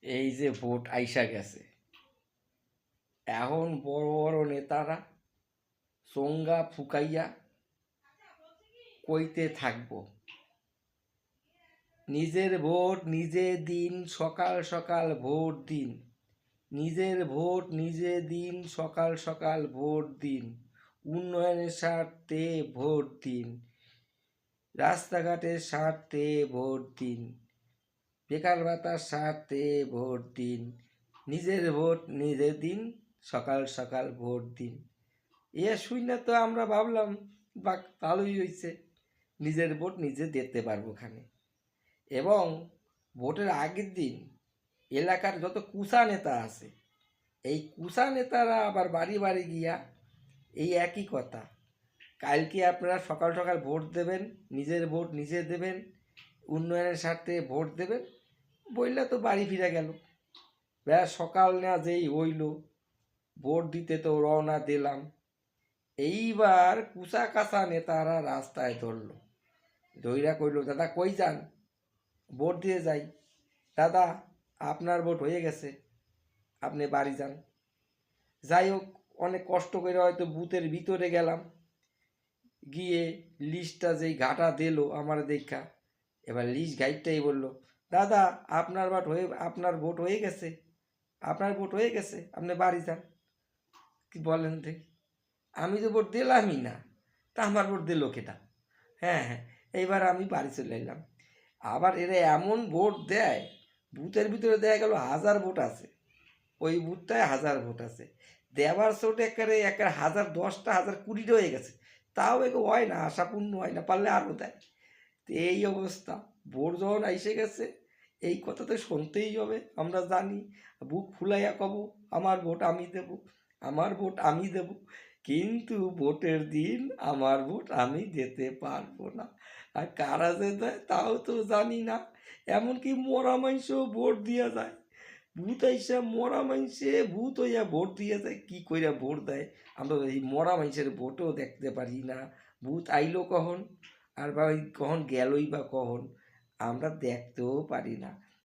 এই যে ভোট আইসা গেছে, এখন বড় বড় নেতারা চোঙ্গা ফুকাইয়া কইতে থাকবো নিজের ভোট নিজে দিন, সকাল সকাল ভোট দিন, নিজের ভোট নিজে দিন, সকাল সকাল ভোট দিন, উন্নয়নের স্বার্থে ভোট দিন, রাস্তাঘাটের স্বার্থে ভোট দিন, বেকার ভাতার স্বার্থে ভোট দিন, নিজের ভোট নিজে দিন, সকাল সকাল ভোট দিন। এ শুনে তো আমরা ভাবলাম বা ভালোই হয়েছে, নিজের ভোট নিজে দিতে পারবো খানে। এবং ভোটের আগের দিন এলাকার যত কুসা নেতা আছে, এই কুসা নেতারা আবার বাড়ি বাড়ি গিয়া এই একই কথা, কালকে আপনারা সকাল সকাল ভোট দেবেন, নিজের ভোট নিজে দেবেন, উন্নয়নের স্বার্থে ভোট দেবেন বললে তো বাড়ি ফিরে গেল। ব্যাস সকাল না যেই হইল, ভোট দিতে তো রওনা দিলাম। এইবার কুসা কাসা নেতারা রাস্তায় ধরল, ধইরা কইল, দাদা কই যান, ভোট দিয়ে যাই। দাদা আপনার ভোট হয়ে গেছে, আপনি বাড়ি যান। যাই হোক, অনেক কষ্ট করে হয়তো বুথের ভিতরে গেলাম, গিয়ে লিস্টটা যেই ঘাটা দিল আমার দেখা, এবার লিস্ট গাইডটাই বলল, দাদা আপনার ভোট হয়ে গেছে, আপনার ভোট হয়ে গেছে, আপনি বাড়ি যান। কি বলেন দেখি, আমি তো ভোট দিলামই না, তা আমার ভোট দিল কেটা? হ্যাঁ হ্যাঁ, এইবার আমি বাড়ি চলে এলাম। আবার এরা এমন ভোট দেয়, বুথের ভিতরে দেয়া গেল 1000 ভোট আছে, ওই বুথটায় 1000 ভোট আছে, দেওয়ার চোট একেবারে 1000, 10টা 1000, 20টা হয়ে গেছে, তাও একে হয় না, আশাপূর্ণ হয় না, পারলে আরও দেয়। তো এই অবস্থা, ভোট যখন আইসে গেছে, এই কথা তো শুনতেই হবে, আমরা জানি, বুক ফুলাইয়া কব আমার ভোট আমি দেব, আমার ভোট আমি দেব, কিন্তু ভোটের দিন আমার ভোট আমি দিতে পারবো না। আর কারা যে দেয় তাও তো জানি না। এমনকি মরা মানুষও ভোট দিয়া যায়, ভূত আইসা মরা মানুষে ভূত হইয়া ভোট দিয়ে যায়, কি কইরা ভোট দেয় আমরা এই মরা মানুষের ভোটও দেখতে পারি না। ভূত আইলো কখন, আর বা ওই কখন গেলই বা কখন আমরা দেখতেও পারি না।